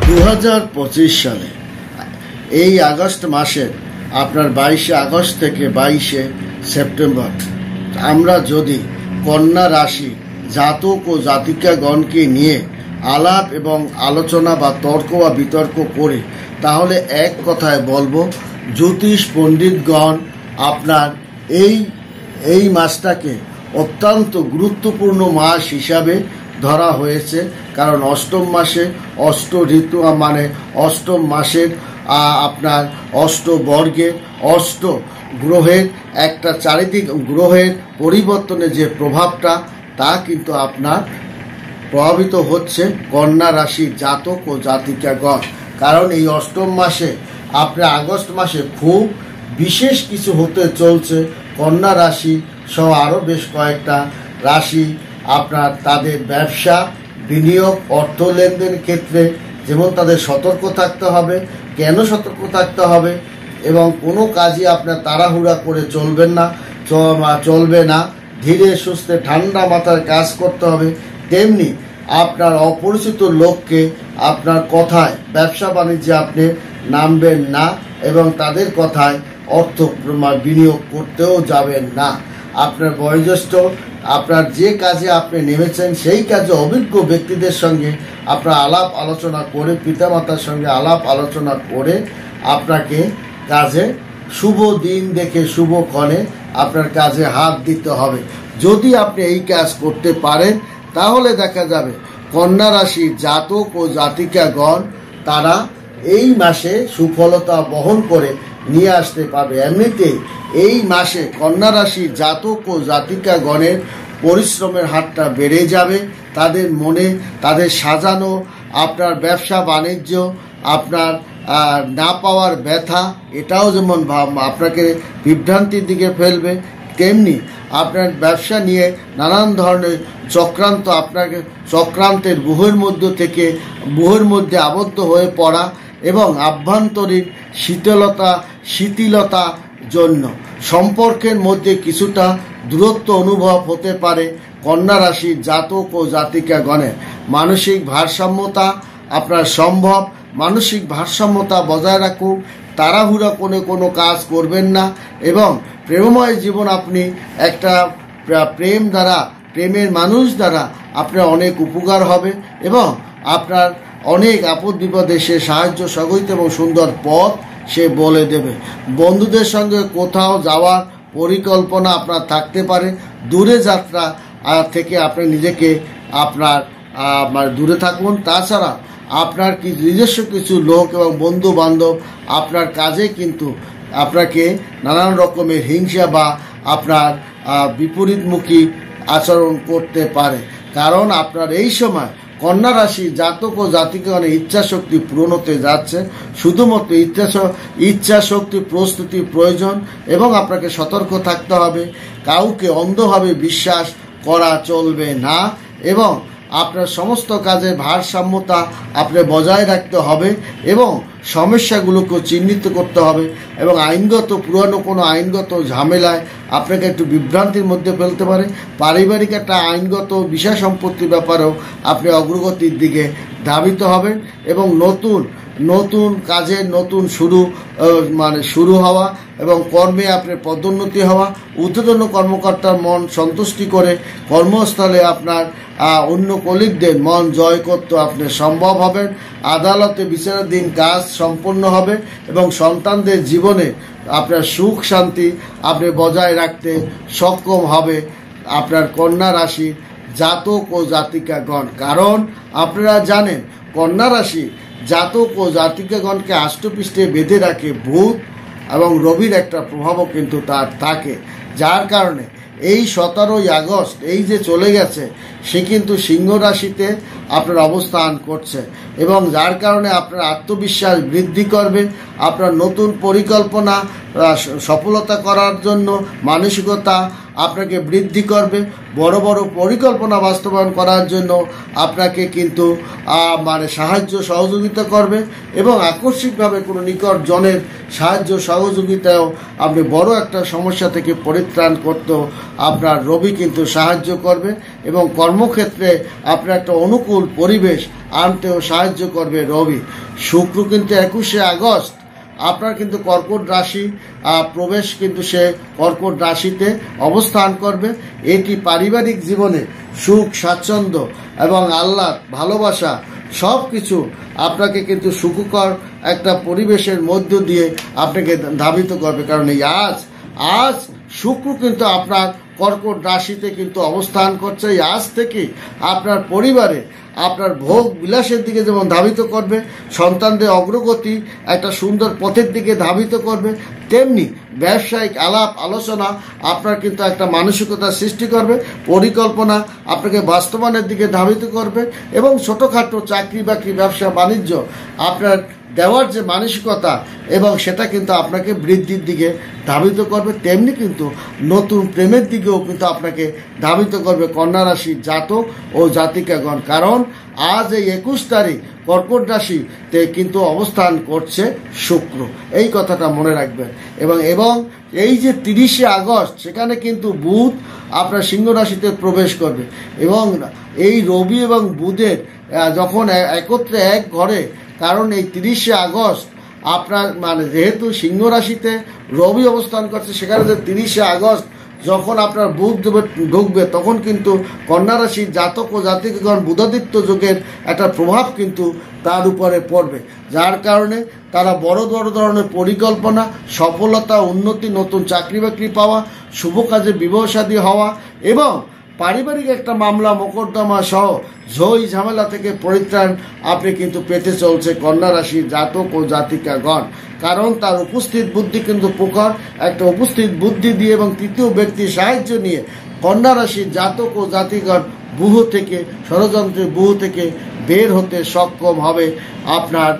2025 সালে এই আগস্ট মাসের আপনার 22শে আগস্ট থেকে 22শে সেপ্টেম্বর আমরা যদি কন্যা রাশি জাতক ও জাতিকাগণকে নিয়ে আলাপ এবং আলোচনা বা তর্ক বা বিতর্ক করি, তাহলে এক কথায় বলবো জ্যোতিষ পণ্ডিতগণ আপনার এই মাসটাকে অত্যন্ত গুরুত্বপূর্ণ মাস হিসাবে ধরা হয়েছে। কারণ অষ্টম মাসে অষ্ট ঋতু মানে অষ্টম মাসের আপনার অষ্টবর্গের অষ্ট গ্রহের একটা চারিদিক গ্রহের পরিবর্তনে যে প্রভাবটা তা কিন্তু আপনার প্রভাবিত হচ্ছে কন্যা রাশির জাতক ও জাতিকাগণ। কারণ এই অষ্টম মাসে আপনার আগস্ট মাসে খুব বিশেষ কিছু হতে চলছে। কন্যা রাশি সহ আরও বেশ কয়েকটা রাশি আপনার তাদের ব্যবসা বিনিয়োগ অর্থ লেনদেনের ক্ষেত্রে যেমন তাদের সতর্ক থাকতে হবে। কেন সতর্ক থাকতে হবে এবং কোনো কাজই আপনার তাড়াহুড়া করে চলবে না, ধীরে সুস্থে ঠান্ডা মাথায় কাজ করতে হবে। তেমনি আপনার অপরিচিত লোককে আপনার কথায় ব্যবসা বাণিজ্যে আপনি নামবেন না এবং তাদের কথায় অর্থ বিনিয়োগ করতেও যাবেন না। আপনার বয়োজ্যেষ্ঠ আপনার যে কাজে আপনি নেমেছেন সেই কাজে অভিজ্ঞ ব্যক্তিদের সঙ্গে আপনার আলাপ আলোচনা করে পিতামাতার সঙ্গে আলাপ আলোচনা করে আপনাকে কাজে শুভ দিন দেখে শুভ ক্ষণে আপনার কাজে হাত দিতে হবে। যদি আপনি এই কাজ করতে পারেন তাহলে দেখা যাবে কন্যা রাশির জাতক ও জাতিকাগণ তারা এই মাসে সুফলতা বহন করে নিয়ে আসতে পারবে। এমনিতেই এই মাসে কন্যা রাশির জাতক ও জাতিকাগণের পরিশ্রমের হারটা বেড়ে যাবে। তাদের মনে তাদের সাজানো আপনার ব্যবসা বাণিজ্য আপনার না পাওয়ার ব্যথা এটাও যেমন আপনাকে বিভ্রান্তির দিকে ফেলবে, তেমনি আপনার ব্যবসা নিয়ে নানান ধরনের চক্রান্ত আপনাকে চক্রান্তের বুহের মধ্যে আবদ্ধ হয়ে পড়া এবং আভ্যন্তরীণ শিথিলতা জন্য সম্পর্কের মধ্যে কিছুটা দূরত্ব অনুভব হতে পারে। কন্যা রাশির জাতক ও জাতিকাগণের মানসিক ভারসাম্যতা আপনার সম্ভব। মানসিক ভারসাম্যতা বজায় রাখুন, তাড়াহুড়া কোনো কাজ করবেন না এবং প্রেমময় জীবন আপনি একটা প্রেমের মানুষ দ্বারা আপনার অনেক উপকার হবে এবং আপনার অনেক আপদ বিপদে সে সাহায্য সহযোগিতা এবং সুন্দর পথ সে বলে দেবে। বন্ধুদের সঙ্গে কোথাও যাওয়ার পরিকল্পনা আপনার থাকতে পারে। দূরে যাত্রা থেকে আপনি নিজেকে আপনার দূরে থাকুন। তাছাড়া আপনার নিজস্ব কিছু লোক এবং বন্ধু বান্ধব আপনার কাজে কিন্তু আপনাকে নানান রকমের হিংসা বা আপনার বিপরীতমুখী আচরণ করতে পারে। কারণ আপনার এই সময় কন্যা রাশি জাতক ও জাতিকাগণের ইচ্ছা শক্তি পূরণ হতে যাচ্ছে। শুধুমাত্র ইচ্ছা শক্তি প্রস্তুতি প্রয়োজন এবং আপনাকে সতর্ক থাকতে হবে। কাউকে অন্ধভাবে বিশ্বাস করা চলবে না এবং আপনার সমস্ত কাজে ভারসাম্যতা আপনি বজায় রাখতে হবে এবং সমস্যাগুলোকে চিহ্নিত করতে হবে এবং পুরানো কোনো আইনগত ঝামেলায় আপনাকে একটু বিভ্রান্তির মধ্যে ফেলতে পারে। পারিবারিক একটা আইনগত বিষয় সম্পত্তির ব্যাপারেও আপনি অগ্রগতির দিকে ধাবিত হবেন এবং নতুন কাজের নতুন শুরু হওয়া এবং কর্মে আপনার পদোন্নতি হওয়া, ঊর্ধ্বতন কর্মকর্তার মন সন্তুষ্টি করে কর্মস্থলে আপনার অন্য কলিগদের মন জয় করতে আপনি সম্ভব হবেন। আদালতে বিচারাধীন কাজ সম্পন্ন হবে এবং সন্তানদের জীবনে আপনার সুখ শান্তি আপনি বজায় রাখতে সক্ষম হবে আপনার কন্যা রাশি জাতক ও জাতিকাগণ। কারণ আপনারা জানেন কন্যা রাশি জাতক ও জাতিকাগণকে আষ্টপৃষ্ঠে বেঁধে রাখে ভূত এবং রবির একটা প্রভাবও কিন্তু তার থাকে, যার কারণে এই 17ই আগস্ট এই যে চলে গেছে সে কিন্তু সিংহ রাশিতে আপনার অবস্থান করছে এবং যার কারণে আপনার আত্মবিশ্বাস বৃদ্ধি করবে। আপনার নতুন পরিকল্পনা সফলতা করার জন্য মানসিকতা আপনাকে বৃদ্ধি করবে, বড় বড় পরিকল্পনা বাস্তবায়ন করার জন্য আপনাকে কিন্তু সাহায্য সহযোগিতা করবে এবং আকস্মিকভাবে কোনো নিকট জনের সাহায্য সহযোগিতাও আপনি বড় একটা সমস্যা থেকে পরিত্রাণ করতেও আপনার রবি কিন্তু সাহায্য করবে এবং কর্মক্ষেত্রে আপনার একটা অনুকূল পরিবেশ আনতেও সাহায্য করবে রবি। শুক্র কিন্তু 21শে আগস্ট আপনার কিন্তু কর্কট রাশি প্রবেশ কিন্তু সে কর্কট রাশিতে অবস্থান করবে। এটি পারিবারিক জীবনে সুখ স্বাচ্ছন্দ্য এবং আহ্লাদ ভালোবাসা সব কিছু আপনাকে কিন্তু সুখকর একটা পরিবেশের মধ্য দিয়ে আপনাকে ধাবিত করবে। কারণ এই আজ শুক্র কিন্তু আপনার কর্কট রাশিতে কিন্তু অবস্থান করছে। এই আজ থেকে আপনার পরিবারে আপনার ভোগ বিলাসের দিকে যেমন ধাবিত করবে, সন্তানদের অগ্রগতি একটা সুন্দর পথের দিকে ধাবিত করবে, তেমনি ব্যবসায়িক আলাপ আলোচনা আপনার কিন্তু একটা মানসিকতা সৃষ্টি করবে, পরিকল্পনা আপনাকে বাস্তবায়নের দিকে ধাবিত করবে এবং ছোটোখাটো চাকরি বাকরি ব্যবসা বাণিজ্য আপনার দেওয়ার যে মানসিকতা এবং সেটা কিন্তু আপনাকে বৃদ্ধির দিকে ধাবিত করবে। তেমনি কিন্তু নতুন প্রেমের দিকেও কিন্তু আপনাকে ধাবিত করবে কন্যা রাশির জাতক ও জাতিকাগণ। কারণ আজ এই 21 তারিখ কর্কট রাশিতে কিন্তু অবস্থান করছে শুক্র, এই কথাটা মনে রাখবেন। এবং এই যে 30শে আগস্ট সেখানে কিন্তু বুধ আপনার সিংহ রাশিতে প্রবেশ করবে এবং এই রবি এবং বুধের যখন একত্রে এক ঘরে, কারণ এই 30শে আগস্ট আপনার যেহেতু সিংহ রাশিতে রবি অবস্থান করছে, সেখানে যে 30শে আগস্ট যখন আপনার বুধ ঢুকবে তখন কিন্তু কন্যা রাশির জাতক ও জাতিকাগণ বুধাদিত্য যোগের একটা প্রভাব কিন্তু তার উপরে পড়বে, যার কারণে তারা বড় বড় ধরনের পরিকল্পনা, সফলতা, উন্নতি, নতুন চাকরি বাকরি পাওয়া, শুভ কাজে বিবাহ শাদী হওয়া এবং পারিবারিক একটা মামলা মোকদ্দমা সহ ঝই ঝামেলা থেকে পরিত্রাণ আপনি কিন্তু পেতে চলছে কন্যা রাশির জাতক ও জাতিকাগণ। কারণ তার উপস্থিত বুদ্ধি কিন্তু প্রখর, একটা উপস্থিত বুদ্ধি দিয়ে এবং তৃতীয় ব্যক্তির সাহায্য নিয়ে কন্যা রাশির জাতক ও জাতিগণ ষড়যন্ত্রের বুহ থেকে বের হতে সক্ষম হবে আপনার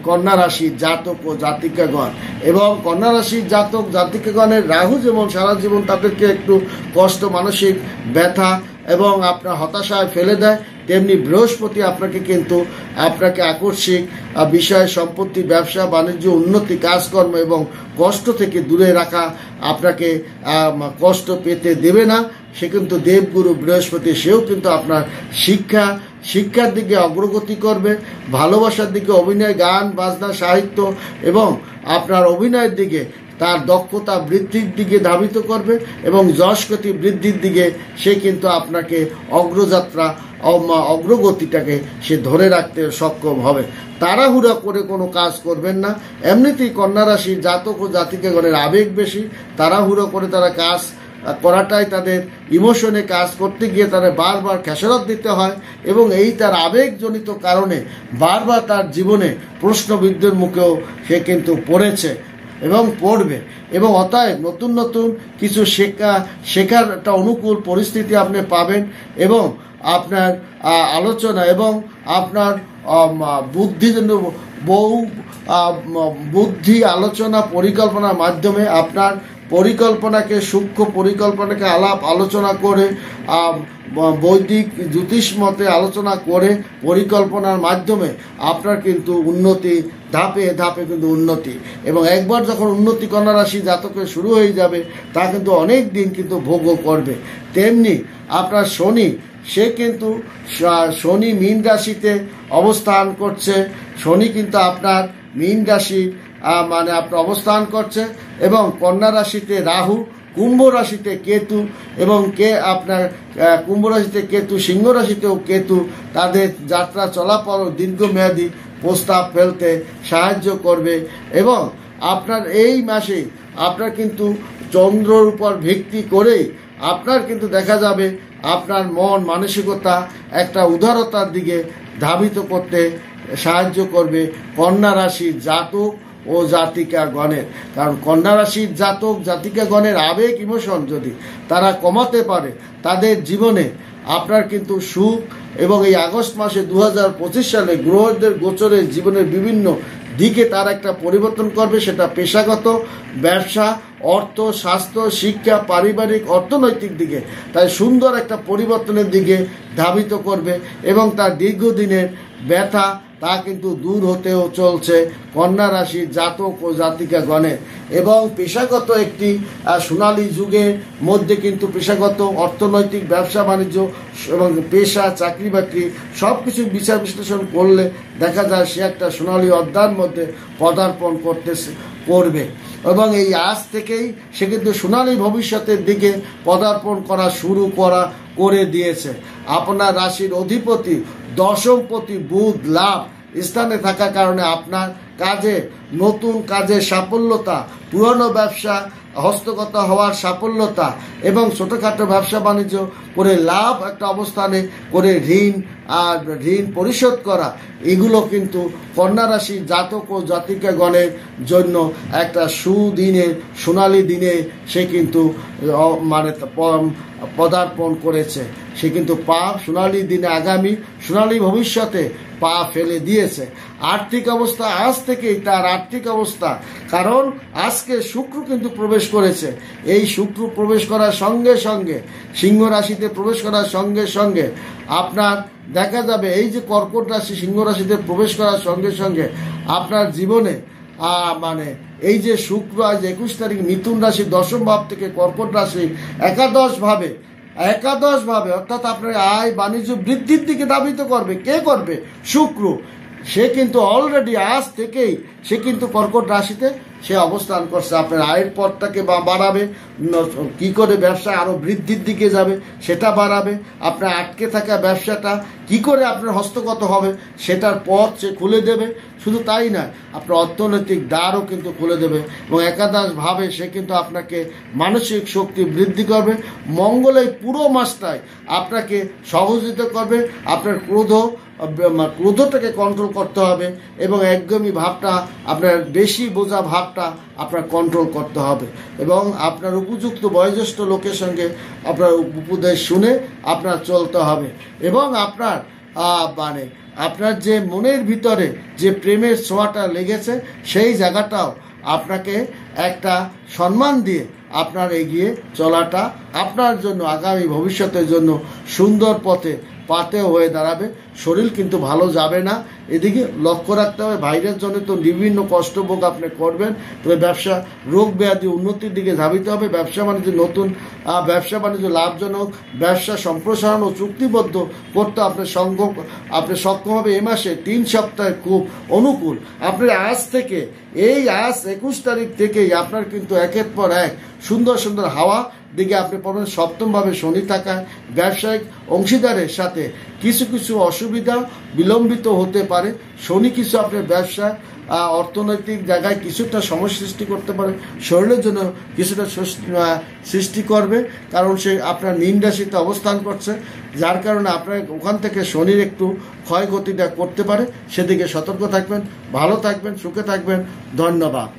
কন্যা রাশির জাতক ও জাতিকাগণ। এবং কন্যা রাশির জাতক জাতিকাগণের রাহু যেমন সারা জীবন তাদেরকে একটু কষ্ট, মানসিক ব্যথা এবং আপনার হতাশায় ফেলে দেয়, তেমনি বৃহস্পতি আপনাকে আকস্মিক বিষয়, সম্পত্তি, ব্যবসা বাণিজ্য, উন্নতি, কাজকর্ম এবং কষ্ট থেকে দূরে রাখা, আপনাকে কষ্ট পেতে দেবে না। সে কিন্তু দেবগুরু বৃহস্পতি, সেও কিন্তু আপনার শিক্ষার দিকে অগ্রগতি করবে, ভালোবাসার দিকে, অভিনয়, গান বাজনা, সাহিত্য এবং আপনার অভিনয়ের দিকে তার দক্ষতা বৃদ্ধির দিকে ধাবিত করবে এবং যশগতি বৃদ্ধির দিকে সে কিন্তু আপনাকে অগ্রগতিটাকে সে ধরে রাখতে সক্ষম হবে। তাড়াহুড়া করে কোনো কাজ করবেন না। এমনিতেই কন্যা রাশির জাতক ও জাতিকাগণের আবেগ বেশি, তাড়াহুড়ো করে তারা কাজ করাটাই তাদের ইমোশনে কাজ করতে গিয়ে তারা বারবার খেসারত দিতে হয় এবং এই তার আবেগজনিত কারণে বারবার তার জীবনে প্রশ্নবিদ্ধের মুখেও সে কিন্তু পড়েছে এবং পড়বে এবং অতএব নতুন নতুন কিছু শেখার একটা অনুকূল পরিস্থিতি আপনি পাবেন এবং আপনার আলোচনা এবং আপনার বুদ্ধি আলোচনা পরিকল্পনার মাধ্যমে আপনার সূক্ষ্ম পরিকল্পনাকে আলাপ আলোচনা করে বৈদিক জ্যোতিষ মতে আলোচনা করে পরিকল্পনার মাধ্যমে আপনার কিন্তু উন্নতি ধাপে ধাপে কিন্তু উন্নতি, এবং একবার যখন উন্নতি কন্যা রাশি জাতকের শুরু হয়ে যাবে তা কিন্তু অনেক দিন কিন্তু ভোগও করবে। তেমনি আপনার শনি মীন রাশিতে অবস্থান করছে। শনি কিন্তু আপনার মীন রাশি আপনার অবস্থান করছে এবং কন্যা রাশিতে রাহু, কুম্ভ রাশিতে কেতু এবং আপনার কুম্ভ রাশিতে কেতু, সিংহ রাশিতেও কেতু তাদের যাত্রা চলাপল দীর্ঘমেয়াদী প্রস্তাব ফেলতে সাহায্য করবে। এবং আপনার এই মাসে আপনার কিন্তু চন্দ্রর উপর ভিত্তি করে আপনার কিন্তু দেখা যাবে আপনার মন মানসিকতা একটা উদারতার দিকে ধাবিত করতে সাহায্য করবে কন্যা রাশির জাতক ও জাতিকাগণের। কারণ কন্যা রাশির জাতক জাতিকাগণের আবেগ ইমোশন যদি তারা কমাতে পারে, তাদের জীবনে আপনার কিন্তু সুখ এবং এই আগস্ট মাসে 2025 সালে গ্রহদের গোচরে জীবনের বিভিন্ন দিকে তার একটা পরিবর্তন করবে, সেটা পেশাগত, ব্যবসা, অর্থ, স্বাস্থ্য, শিক্ষা, পারিবারিক, অর্থনৈতিক দিকে তাই সুন্দর একটা পরিবর্তনের দিকে ধাবিত করবে এবং তার দীর্ঘদিনের ব্যথা তা কিন্তু দূর হতেও চলছে কন্যা রাশির জাতক ও জাতিকাগণের। এবং পেশাগত একটি সোনালী যুগের মধ্যে কিন্তু পেশাগত, অর্থনৈতিক, ব্যবসা বাণিজ্য এবং পেশা, চাকরি বাকরি সব কিছু বিচার বিশ্লেষণ করলে দেখা যায় সে একটা সোনালী অধ্যায়ের মধ্যে পদার্পণ করবে এবং এই আজ থেকেই সে কিন্তু সোনালী ভবিষ্যতের দিকে পদার্পণ করা শুরু করে দিয়েছে। আপনার রাশির অধিপতি দশমপতি বুধ লাভ স্থানে থাকার কারণে আপনার কাজে, নতুন কাজে সাফল্যতা, পুরনো ব্যবসা হস্তগত হওয়ার সাফল্যতা এবং ছোটোখাটো ব্যবসা বাণিজ্য করে লাভ একটা অবস্থানে করে ঋণ পরিশোধ করা, এগুলো কিন্তু কন্যা রাশি জাতক ও জাতিকাগণের জন্য একটা সুদিনের, সোনালী দিনে সে কিন্তু পদার্পণ করেছে। সে কিন্তু সোনালী দিনে, আগামী সোনালী ভবিষ্যতে পা ফেলে দিয়েছে। আর্থিক অবস্থা আজ থেকেই তার আর্থিক অবস্থা, কারণ আজকে শুক্র কিন্তু প্রবেশ করেছে। এই শুক্র প্রবেশ করার সঙ্গে সঙ্গে, সিংহ রাশিতে প্রবেশ করার সঙ্গে সঙ্গে আপনার দেখা যাবে এই যে কর্কট রাশি সিংহ রাশিতে প্রবেশ করার সঙ্গে সঙ্গে আপনার জীবনে এই যে শুক্র আজ 21 তারিখ মিথুন রাশি দশম ভাব থেকে কর্কট রাশি একাদশভাবে অর্থাৎ আপনার আয় বাণিজ্য বৃদ্ধির দিকে ধাবিত করবে। কে করবে? শুক্র। সে কিন্তু অলরেডি আজ থেকেই সে কিন্তু কর্কট রাশিতে সে অবস্থান করছে। আপনার আয়ের পথটাকে বাড়াবে, কি করে ব্যবসা আরো বৃদ্ধির দিকে যাবে সেটা বাড়াবে। আপনার আটকে থাকা ব্যবসাটা কি করে আপনার হস্তগত হবে সেটার পথ সে খুলে দেবে। শুধু তাই না, আপনার অর্থনৈতিক দ্বারও কিন্তু খুলে দেবে এবং একাদশভাবে সে কিন্তু আপনাকে মানসিক শক্তি বৃদ্ধি করবে। মঙ্গল এই পুরো মাসটাই আপনাকে সহযোগিতা করবে। আপনার ক্রোধটাকে কন্ট্রোল করতে হবে এবং একদমই ভাবটা, আপনার বেশি বোঝা ভাবটা আপনার কন্ট্রোল করতে হবে এবং আপনার উপযুক্ত বয়োজ্যেষ্ঠ লোকের সঙ্গে আপনার উপদেশ শুনে আপনার চলতে হবে এবং আপনার আপনার যে মনের ভিতরে যে প্রেমের ছোঁয়াটা লেগেছে সেই জায়গাটাও আপনাকে একটা সম্মান দিয়ে আপনার এগিয়ে চলাটা আপনার জন্য আগামী ভবিষ্যতের জন্য সুন্দর পথে পাতেও হয়ে দাঁড়াবে। শরীর কিন্তু ভালো যাবে না, এদিকে লক্ষ্য রাখতে হবে। ভাইরাস জনিত বিভিন্ন কষ্টভোগ আপনি করবেন, তবে ব্যবসা, রোগ ব্যাধি উন্নতির দিকে ধাবিত হবে। ব্যবসা বাণিজ্য নতুন ব্যবসা বাণিজ্য লাভজনক, ব্যবসা সম্প্রসারণ ও চুক্তিবদ্ধ করতে আপনি সক্ষম হবে। এ মাসে 3 সপ্তাহে খুব অনুকূল। আপনি আজ 21 তারিখ থেকেই আপনার কিন্তু একের পর এক সুন্দর সুন্দর হাওয়া দিকে আপনি পাবেন। সপ্তমভাবে শনি থাকায় ব্যবসায়িক অংশীদারের সাথে কিছু কিছু অসুবিধা বিলম্বিত হতে পারে। শনি কিছু আপনার ব্যবসা, অর্থনৈতিক জায়গায় কিছুটা সমস্যা সৃষ্টি করতে পারে, শরীরের জন্য কিছুটা সৃষ্টি করবে, কারণ সে আপনার মীন রাশিতে অবস্থান করছে, যার কারণে আপনার ওখান থেকে শনির একটু ক্ষয়ক্ষতিটা করতে পারে। সেদিকে সতর্ক থাকবেন। ভালো থাকবেন, সুখে থাকবেন। ধন্যবাদ।